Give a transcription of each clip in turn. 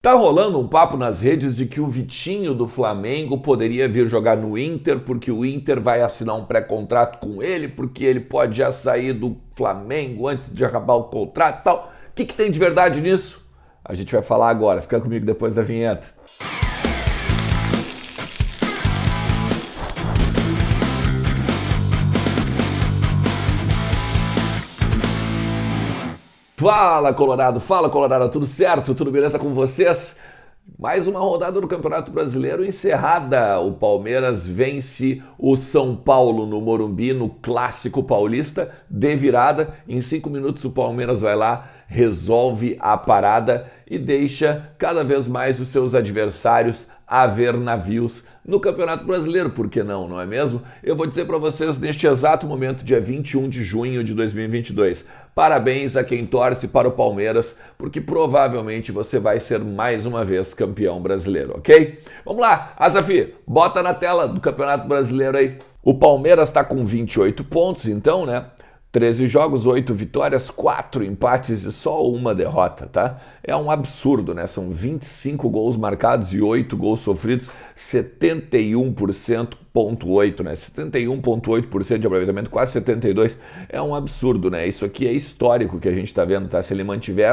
Tá rolando um papo nas redes de que o Vitinho do Flamengo poderia vir jogar no Inter, porque o Inter vai assinar um pré-contrato com ele, porque ele pode já sair do Flamengo antes de acabar o contrato e tal. O que tem de verdade nisso? A gente vai falar agora. Fica comigo depois da vinheta. Fala Colorado, tudo certo? Tudo beleza com vocês? Mais uma rodada do Campeonato Brasileiro encerrada. O Palmeiras vence o São Paulo no Morumbi, no Clássico Paulista, de virada. Em 5 minutos o Palmeiras vai lá, resolve a parada e deixa cada vez mais os seus adversários a ver navios no Campeonato Brasileiro. Por que não, não é mesmo? Eu vou dizer para vocês neste exato momento, dia 21 de junho de 2022. Parabéns a quem torce para o Palmeiras, porque provavelmente você vai ser mais uma vez campeão brasileiro, ok? Vamos lá, Azafi, bota na tela do Campeonato Brasileiro aí. O Palmeiras está com 28 pontos, então, né? 13 jogos, 8 vitórias, 4 empates e só uma derrota, tá? É um absurdo, né? São 25 gols marcados e 8 gols sofridos, 71,8%, né? 71,8% de aproveitamento, quase 72%. É um absurdo, né? Isso aqui é histórico que a gente tá vendo, tá? Se ele mantiver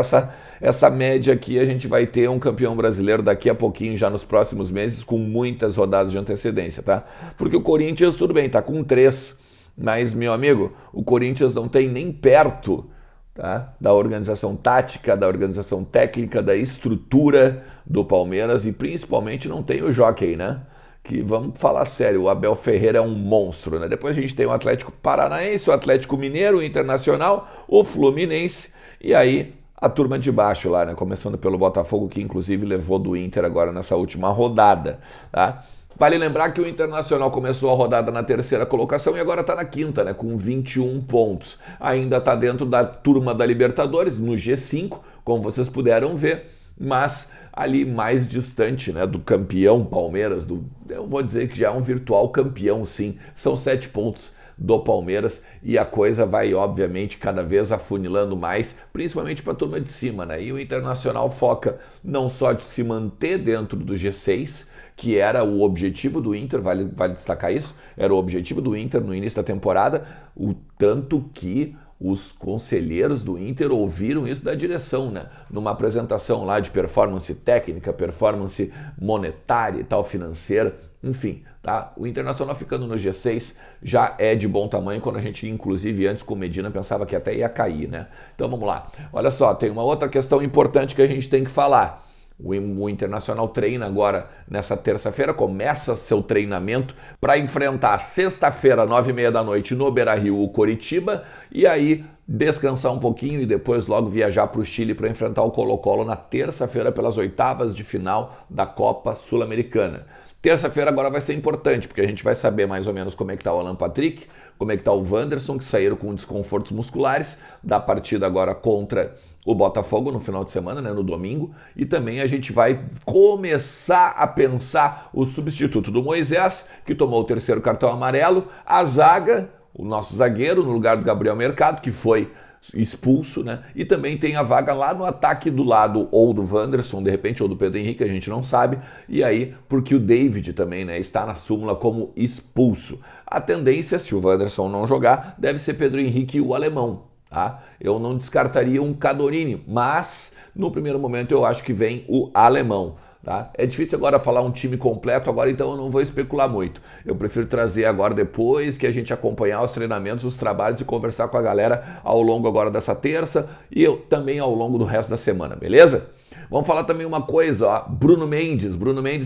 essa média aqui, a gente vai ter um campeão brasileiro daqui a pouquinho, já nos próximos meses, com muitas rodadas de antecedência, tá? Porque o Corinthians, tudo bem, tá com 3. Mas, meu amigo, o Corinthians não tem nem perto, tá, da organização tática, da organização técnica, da estrutura do Palmeiras e principalmente não tem o Jockey, né? Que, vamos falar sério, o Abel Ferreira é um monstro, né? Depois a gente tem o Atlético Paranaense, o Atlético Mineiro, o Internacional, o Fluminense e aí a turma de baixo lá, né? Começando pelo Botafogo, que inclusive levou do Inter agora nessa última rodada, tá? Vale lembrar que o Internacional começou a rodada na terceira colocação e agora está na quinta, né, com 21 pontos. Ainda está dentro da turma da Libertadores, no G5, como vocês puderam ver, mas ali mais distante, né, do campeão Palmeiras, eu vou dizer que já é um virtual campeão, sim. São 7 pontos do Palmeiras e a coisa vai, obviamente, cada vez afunilando mais, principalmente para a turma de cima, né? E o Internacional foca não só de se manter dentro do G6, que era o objetivo do Inter, vale destacar isso, era o objetivo do Inter no início da temporada, o tanto que os conselheiros do Inter ouviram isso da direção, né? Numa apresentação lá de performance técnica, performance monetária e tal, financeira, enfim, tá? O Internacional ficando no G6 já é de bom tamanho, quando a gente, inclusive, antes com o Medina, pensava que até ia cair, né? Então vamos lá. Olha só, tem uma outra questão importante que a gente tem que falar. O Internacional treina agora nessa terça-feira, começa seu treinamento para enfrentar sexta-feira, 9h30 da noite, no Beira-Rio, o Coritiba, e aí descansar um pouquinho e depois logo viajar para o Chile para enfrentar o Colo-Colo na terça-feira pelas oitavas de final da Copa Sul-Americana. Terça-feira agora vai ser importante, porque a gente vai saber mais ou menos como é que está o Alan Patrick, como é que está o Wanderson, que saíram com desconfortos musculares da partida agora contra o Botafogo no final de semana, né, no domingo, e também a gente vai começar a pensar o substituto do Moisés, que tomou o terceiro cartão amarelo, a zaga, o nosso zagueiro, no lugar do Gabriel Mercado, que foi expulso, né, e também tem a vaga lá no ataque do lado ou do Wanderson, de repente, ou do Pedro Henrique, a gente não sabe, e aí, porque o David também, né, está na súmula como expulso. A tendência, se o Wanderson não jogar, deve ser Pedro Henrique e o alemão. Tá? Eu não descartaria um Cadorini, mas no primeiro momento eu acho que vem o alemão. Tá? É difícil agora falar um time completo agora, então eu não vou especular muito. Eu prefiro trazer agora depois que a gente acompanhar os treinamentos, os trabalhos e conversar com a galera ao longo agora dessa terça e eu também ao longo do resto da semana, beleza? Vamos falar também uma coisa, ó. Bruno Mendes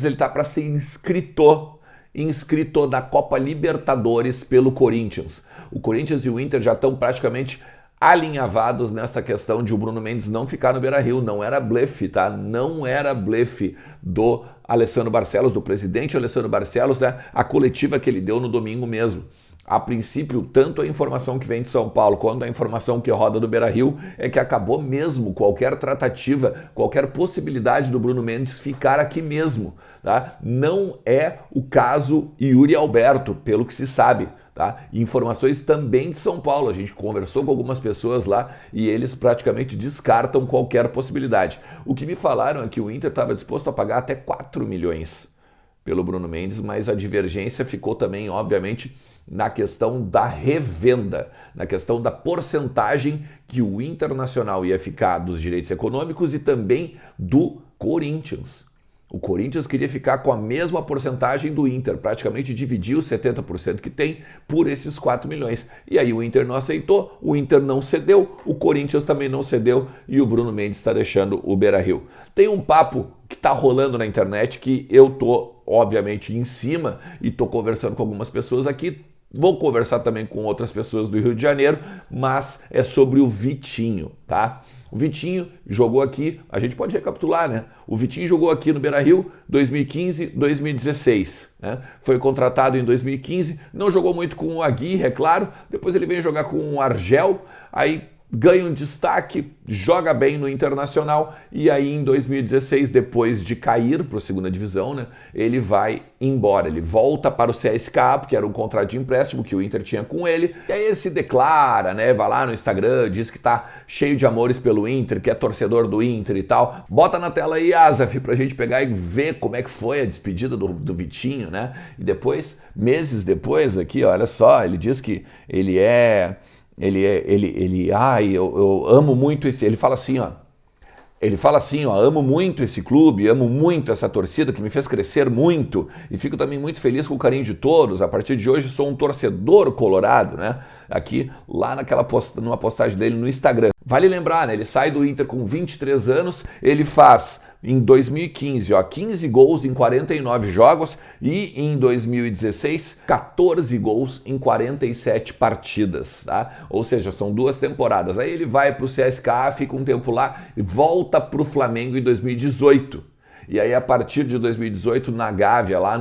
ele tá para ser inscrito da Copa Libertadores pelo Corinthians. O Corinthians e o Inter já estão praticamente alinhavados nessa questão de o Bruno Mendes não ficar no Beira-Rio. Não era blefe, tá? Não era blefe do Alessandro Barcelos, do presidente Alessandro Barcelos, né? A coletiva que ele deu no domingo mesmo. a princípio, tanto a informação que vem de São Paulo quanto a informação que roda do Beira-Rio é que acabou mesmo qualquer tratativa, qualquer possibilidade do Bruno Mendes ficar aqui mesmo. Tá? Não é o caso Yuri Alberto, pelo que se sabe. Tá? Informações também de São Paulo, a gente conversou com algumas pessoas lá e eles praticamente descartam qualquer possibilidade. O que me falaram é que o Inter estava disposto a pagar até 4 milhões pelo Bruno Mendes, mas a divergência ficou também, obviamente, na questão da revenda, na questão da porcentagem que o Internacional ia ficar dos direitos econômicos e também do Corinthians. O Corinthians queria ficar com a mesma porcentagem do Inter, praticamente dividir os 70% que tem por esses 4 milhões. E aí o Inter não aceitou, o Inter não cedeu, o Corinthians também não cedeu e o Bruno Mendes está deixando o Beira-Rio. Tem um papo que está rolando na internet que eu tô, obviamente, em cima e tô conversando com algumas pessoas aqui. Vou conversar também com outras pessoas do Rio de Janeiro, mas é sobre o Vitinho, tá? O Vitinho jogou aqui, a gente pode recapitular, né? O Vitinho jogou aqui no Beira-Rio 2015, 2016, né? Foi contratado em 2015, não jogou muito com o Aguirre, é claro, depois ele veio jogar com o Argel, aí ganha um destaque, joga bem no Internacional e aí em 2016, depois de cair para a segunda divisão, né, ele vai embora, ele volta para o CSKA, porque era um contrato de empréstimo que o Inter tinha com ele, e aí ele se declara, né, vai lá no Instagram, diz que tá cheio de amores pelo Inter, que é torcedor do Inter e tal. Bota na tela aí, Azaf, pra gente pegar e ver como é que foi a despedida do Vitinho, né, e depois, meses depois aqui, olha só, ele diz que eu amo muito esse, ele fala assim, ó, amo muito esse clube, amo muito essa torcida que me fez crescer muito e fico também muito feliz com o carinho de todos. A partir de hoje sou um torcedor colorado, né? Aqui, lá numa postagem dele no Instagram. Vale lembrar, né? Ele sai do Inter com 23 anos, ele faz em 2015, 15 gols em 49 jogos e em 2016, 14 gols em 47 partidas, tá? Ou seja, são 2 temporadas. Aí ele vai para o CSKA, fica um tempo lá e volta para o Flamengo em 2018. E aí a partir de 2018, na Gávea, lá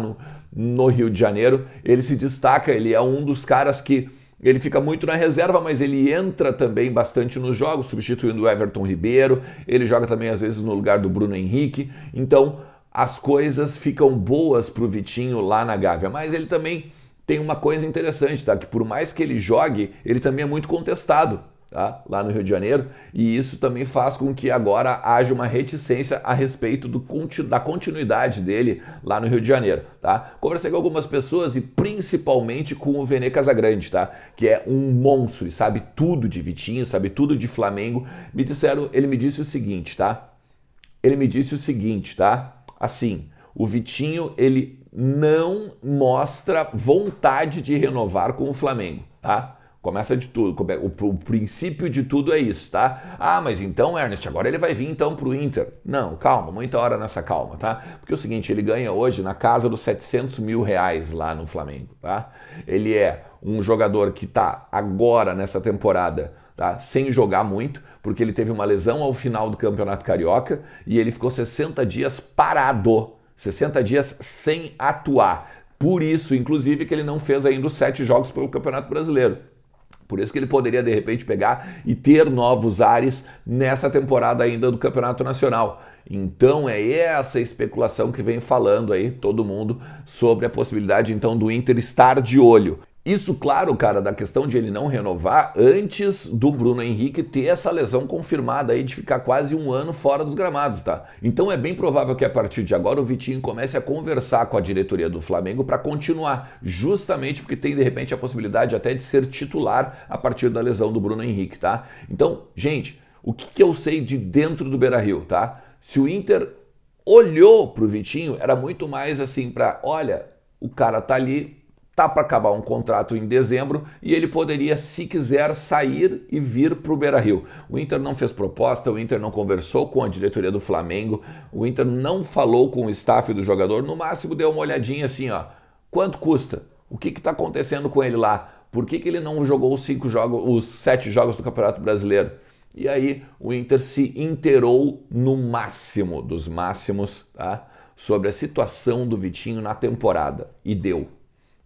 no Rio de Janeiro, ele se destaca, ele é um dos caras que ele fica muito na reserva, mas ele entra também bastante nos jogos, substituindo o Everton Ribeiro. Ele joga também às vezes no lugar do Bruno Henrique. Então as coisas ficam boas para o Vitinho lá na Gávea. Mas ele também tem uma coisa interessante, tá? Que por mais que ele jogue, ele também é muito contestado, tá? Lá no Rio de Janeiro. E isso também faz com que agora haja uma reticência a respeito da continuidade dele lá no Rio de Janeiro, tá? Conversei com algumas pessoas e principalmente com o Vene Casagrande, tá? Que é um monstro e sabe tudo de Vitinho, sabe tudo de Flamengo. Ele me disse o seguinte, tá? Assim, o Vitinho, ele não mostra vontade de renovar com o Flamengo, tá? Começa de tudo, o princípio de tudo é isso, tá? Ah, mas então, Ernest, agora ele vai vir então pro Inter. Não, calma, muita hora nessa calma, tá? Porque é o seguinte, ele ganha hoje na casa dos 700 mil reais lá no Flamengo, tá? Ele é um jogador que tá agora nessa temporada, tá? Sem jogar muito, porque ele teve uma lesão ao final do Campeonato Carioca e ele ficou 60 dias parado, 60 dias sem atuar. Por isso, inclusive, que ele não fez ainda os 7 jogos pelo Campeonato Brasileiro. Por isso que ele poderia, de repente, pegar e ter novos ares nessa temporada ainda do Campeonato Nacional. Então é essa especulação que vem falando aí todo mundo sobre a possibilidade, então, do Inter estar de olho. Isso, claro, cara, da questão de ele não renovar antes do Bruno Henrique ter essa lesão confirmada aí de ficar quase um ano fora dos gramados, tá? Então é bem provável que a partir de agora o Vitinho comece a conversar com a diretoria do Flamengo para continuar, justamente porque tem de repente a possibilidade até de ser titular a partir da lesão do Bruno Henrique, tá? Então, gente, o que eu sei de dentro do Beira-Rio, tá? Se o Inter olhou pro Vitinho, era muito mais assim para, olha, o cara tá ali, tá para acabar um contrato em dezembro e ele poderia, se quiser, sair e vir para o Beira-Rio. O Inter não fez proposta, o Inter não conversou com a diretoria do Flamengo, o Inter não falou com o staff do jogador, no máximo deu uma olhadinha assim, ó, quanto custa? O que está acontecendo com ele lá? Por que ele não jogou os 7 jogos do Campeonato Brasileiro? E aí o Inter se inteirou no máximo dos máximos, tá? Sobre a situação do Vitinho na temporada. E deu.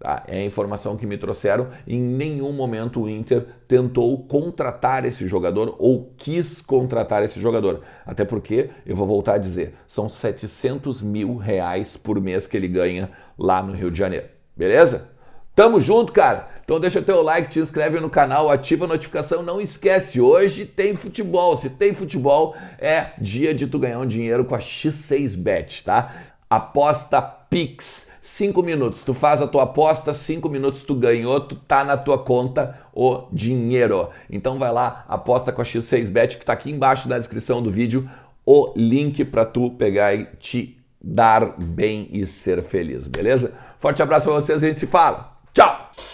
Tá? É a informação que me trouxeram. Em nenhum momento o Inter tentou contratar esse jogador ou quis contratar esse jogador. Até porque, eu vou voltar a dizer, são 700 mil reais por mês que ele ganha lá no Rio de Janeiro. Beleza? Tamo junto, cara? Então deixa teu like, te inscreve no canal, ativa a notificação. Não esquece, hoje tem futebol. Se tem futebol, é dia de tu ganhar um dinheiro com a X6Bet, tá? Aposta Pix, 5 minutos. Tu faz a tua aposta, 5 minutos tu ganhou, tu tá na tua conta o dinheiro. Então vai lá, aposta com a X6Bet, que tá aqui embaixo na descrição do vídeo, o link para tu pegar e te dar bem e ser feliz, beleza? Forte abraço pra vocês, a gente se fala. Tchau!